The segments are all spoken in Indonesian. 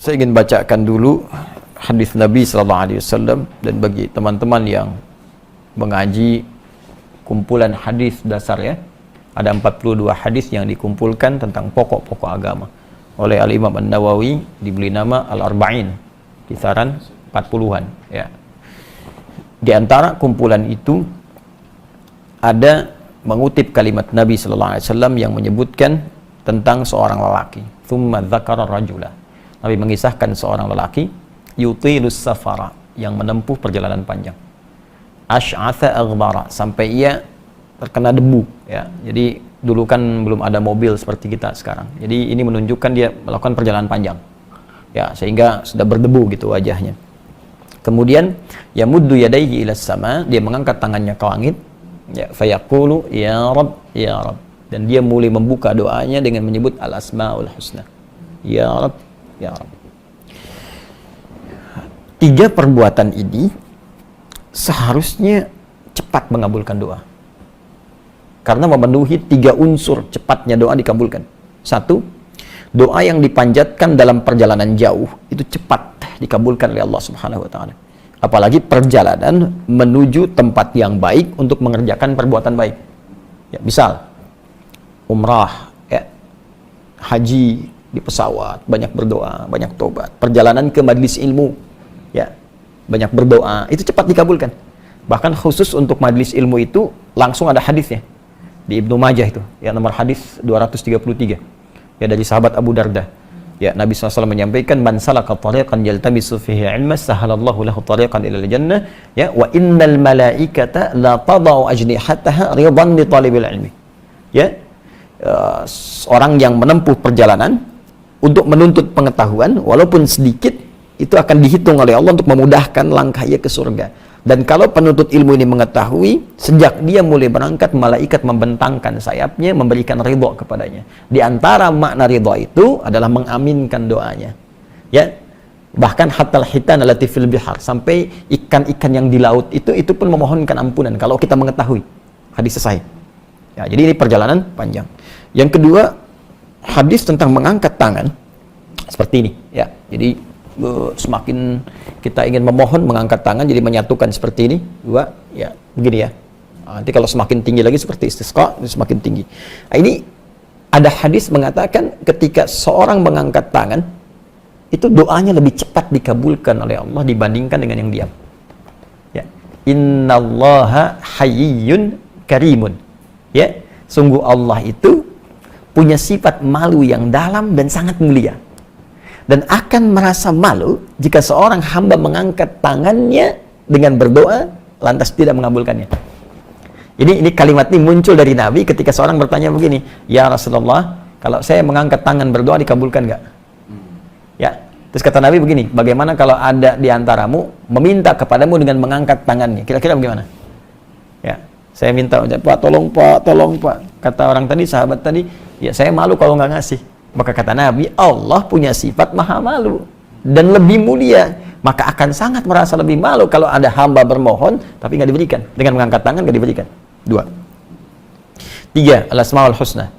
Saya ingin bacakan dulu hadis Nabi sallallahu alaihi wasallam, dan bagi teman-teman yang mengaji kumpulan hadis dasar ya, ada 42 hadis yang dikumpulkan tentang pokok-pokok agama oleh Al-Imam An-Nawawi, diberi nama Al-Arba'in, kisaran 40-an ya. Di antara kumpulan itu ada mengutip kalimat Nabi sallallahu alaihi wasallam yang menyebutkan tentang seorang lelaki. Tsumma dzakara rajula. Nabi mengisahkan seorang lelaki yutilus safara, yang menempuh perjalanan panjang. Asy'atha aghbara, sampai ia terkena debu ya. Jadi dulu kan belum ada mobil seperti kita sekarang. Jadi ini menunjukkan dia melakukan perjalanan panjang. Ya, sehingga sudah berdebu gitu wajahnya. Kemudian yamuddu yadayhi ilas sama, dia mengangkat tangannya ke langit. Ya, fayaqulu ya Rabb, ya Rabb. Dan dia mulai membuka doanya dengan menyebut al-asmaul husna. Ya Rabb, ya Rabb. 3 perbuatan ini seharusnya cepat mengabulkan doa. Karena memenuhi 3 unsur cepatnya doa dikabulkan. 1, doa yang dipanjatkan dalam perjalanan jauh itu cepat dikabulkan oleh Allah Subhanahu wa taala. Apalagi perjalanan menuju tempat yang baik untuk mengerjakan perbuatan baik. Ya, misal umrah, ya, haji di pesawat, banyak berdoa, banyak tobat. Perjalanan ke majlis ilmu, ya, banyak berdoa, itu cepat dikabulkan. Bahkan khusus untuk majlis ilmu itu langsung ada hadisnya di Ibnu Majah itu, ya, nomor hadis 233, ya, dari sahabat Abu Darda. Ya, Nabi SAW menyampaikan, man salaka tariqan yaltamisu fihi ilman sahalallahu lahu tariqan ilal jannah, ya, wa innal malaikata la tadau ajnihataha ridan li talibil ilmi. Ya, orang yang menempuh perjalanan untuk menuntut pengetahuan walaupun sedikit, itu akan dihitung oleh Allah untuk memudahkan langkahnya ke surga. Dan kalau penuntut ilmu ini mengetahui, sejak dia mulai berangkat, malaikat membentangkan sayapnya, memberikan ridho kepadanya. Di antara makna ridho itu adalah mengaminkan doanya. Ya, bahkan hatal hitan allati fil bihar, sampai ikan-ikan yang di laut itu pun memohonkan ampunan kalau kita mengetahui. Hadis sahih. Ya, jadi ini perjalanan panjang. Yang kedua, hadis tentang mengangkat tangan seperti ini. Ya, jadi semakin kita ingin memohon, mengangkat tangan, jadi menyatukan seperti ini, 2, ya, begini ya. Nanti kalau semakin tinggi lagi seperti istisqa, semakin tinggi. Nah, ini ada hadis mengatakan ketika seorang mengangkat tangan, itu doanya lebih cepat dikabulkan oleh Allah dibandingkan dengan yang diam. Ya, innallaha hayyun karimun. Ya, sungguh Allah itu punya sifat malu yang dalam dan sangat mulia. Dan akan merasa malu jika seorang hamba mengangkat tangannya dengan berdoa lantas tidak mengabulkannya. Ini kalimat ini muncul dari Nabi ketika seorang bertanya begini, ya Rasulullah, kalau saya mengangkat tangan berdoa dikabulkan nggak? Ya, terus kata Nabi begini, bagaimana kalau ada di antaramu meminta kepadamu dengan mengangkat tangannya? Kira-kira bagaimana? Ya, saya minta, Pak, tolong Pak. Kata orang tadi, sahabat tadi, ya saya malu kalau nggak ngasih. Maka kata Nabi, Allah punya sifat maha malu dan lebih mulia, maka akan sangat merasa lebih malu kalau ada hamba bermohon tapi nggak diberikan, dengan mengangkat tangan nggak diberikan. 2. 3, al-asmaul husna.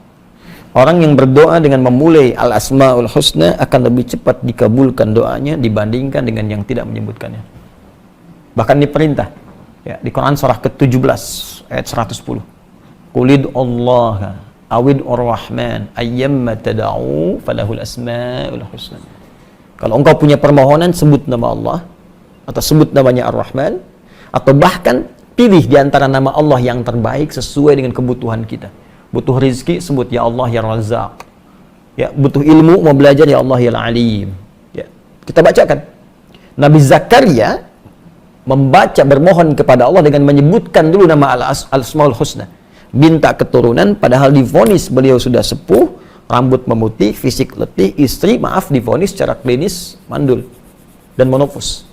Orang yang berdoa dengan memulai al-asmaul husna akan lebih cepat dikabulkan doanya dibandingkan dengan yang tidak menyebutkannya. Bahkan diperintah ya, di Quran surah ke-17 ayat 110. Qulid Allah awid ar-Rahman ayyamma tad'u falahul asmaul husna. Kalau engkau punya permohonan, sebut nama Allah atau sebut namanya Ar-Rahman, atau bahkan pilih di antara nama Allah yang terbaik sesuai dengan kebutuhan kita. Butuh rizki, sebut ya Allah ya Razzaq. Ya, butuh ilmu, mau belajar ya Allah ya Alim. Ya, kita bacakan. Nabi Zakaria bermohon kepada Allah dengan menyebutkan dulu nama al-asmaul husna. Minta keturunan, padahal divonis beliau sudah sepuh, rambut memutih, fisik letih, istri divonis secara klinis mandul dan menopause.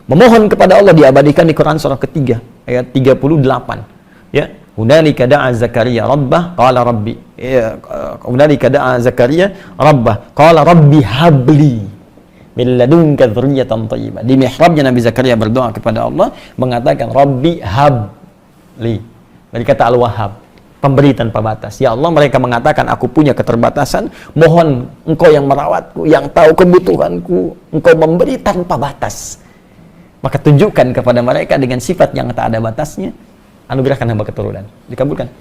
Memohon kepada Allah diabadikan di Quran surah ketiga ayat 38. Ya, hunalika da'a Zakaria rabbah qala rabbi. Ya, hunalika da'a Zakaria rabbah qala rabbi habli min ladunka dzurriyyatan thayyibah. Di mihrabnya Nabi Zakaria berdoa kepada Allah mengatakan rabbi habli. Dari kata Al-Wahhab, pemberi tanpa batas. Ya Allah, mereka mengatakan aku punya keterbatasan, mohon Engkau yang merawatku, yang tahu kebutuhanku, Engkau memberi tanpa batas. Maka tunjukkan kepada mereka dengan sifat yang tak ada batasnya, anugerahkan hamba keturunan. Dikabulkan.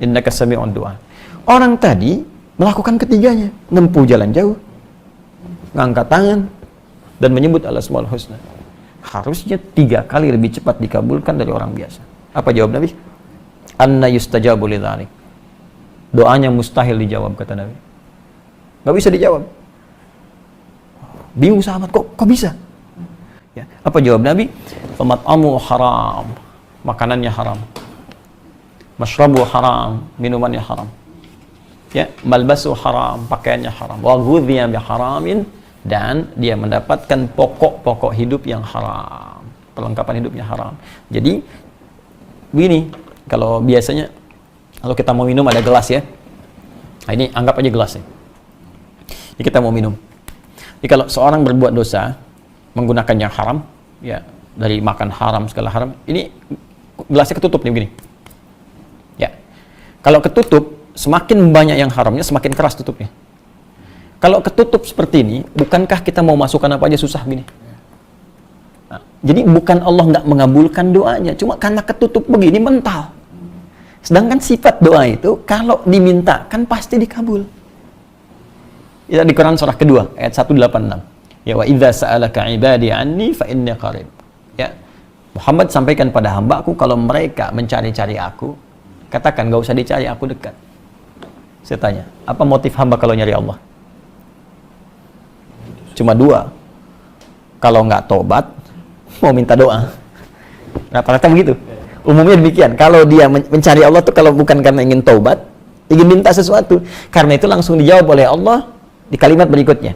Innaka sami'ud du'a. Orang tadi melakukan ketiganya, menempuh jalan jauh, ngangkat tangan, dan menyebut al-asmaul husna. Harusnya 3 kali lebih cepat dikabulkan dari orang biasa. Apa jawab Nabi? Anna yustajabu lidzalik. Doanya mustahil dijawab, kata Nabi. Gak bisa dijawab. Bingung sahabat, kok bisa? Ya. Apa jawab Nabi? Famat'amu haram, makanannya haram. Mashrabu haram, minumannya haram. Ya, malbasu haram, pakaiannya haram. Wa ghudhiya bi haramin, dan dia mendapatkan pokok-pokok hidup yang haram. Perlengkapan hidupnya haram. Jadi begini, kalau biasanya kalau kita mau minum ada gelas ya. Nah, ini anggap aja gelasnya. Ini kita mau minum. Jadi kalau seorang berbuat dosa menggunakan yang haram, ya dari makan haram segala haram, ini gelasnya ketutup nih begini. Ya. Kalau ketutup, semakin banyak yang haramnya, semakin keras tutupnya. Kalau ketutup seperti ini, bukankah kita mau masukkan apa aja susah gini? Nah, jadi bukan Allah nggak mengabulkan doanya, cuma karena ketutup begini mental. Sedangkan sifat doa itu kalau dimintakan pasti dikabul. Ya, di Quran surah kedua ayat 186. Ya, wa idza sa'alaka 'ibadi 'anni fa inni qarib. Ya. Muhammad sampaikan pada hamba-Ku kalau mereka mencari-cari aku, katakan nggak usah dicari, aku dekat. Saya tanya, apa motif hamba kalau nyari Allah? Cuma 2. Kalau nggak tobat, mau minta doa. Rata-rata begitu. Umumnya demikian. Kalau dia mencari Allah tuh kalau bukan karena ingin tobat, ingin minta sesuatu. Karena itu langsung dijawab oleh Allah di kalimat berikutnya.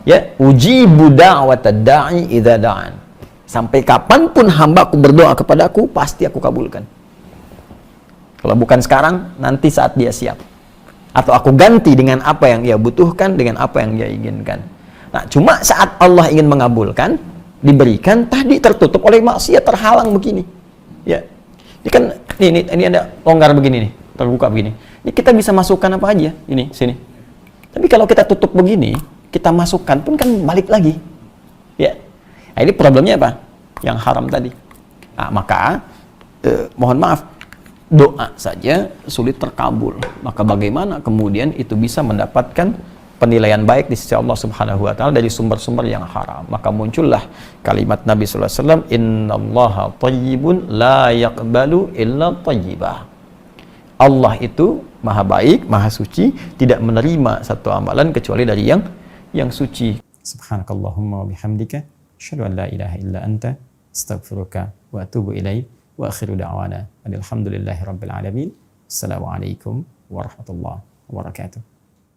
Ya, ujibu da'watad da'i idza da'an. Sampai kapanpun hamba-Ku berdoa kepadaku, pasti aku kabulkan. Kalau bukan sekarang, nanti saat dia siap. Atau aku ganti dengan apa yang dia butuhkan, dengan apa yang dia inginkan. Nah, cuma saat Allah ingin mengabulkan, diberikan, tadi tertutup oleh maksiat, terhalang begini. Ya. Ini kan, ini ada longgar begini nih, terbuka begini. Ini kita bisa masukkan apa aja, ini, sini. Tapi kalau kita tutup begini, kita masukkan pun kan balik lagi. Ya. Nah, ini problemnya apa? Yang haram tadi. Nah, maka, mohon maaf, doa saja sulit terkabul. Maka bagaimana kemudian itu bisa mendapatkan penilaian baik di sisi Allah Subhanahu wa taala dari sumber-sumber yang haram. Maka muncullah kalimat Nabi sallallahu alaihi wasallam, "Innallaha thayyibun la yaqbalu illa thayyibah." Allah itu Maha baik, Maha suci, tidak menerima satu amalan kecuali dari yang suci. Subhanakallahumma wa bihamdika asyhadu an la ilaha illa anta astaghfiruka wa atubu ilaik wa akhiru da'wana alhamdulillahi rabbil alamin. Assalamualaikum warahmatullahi wabarakatuh.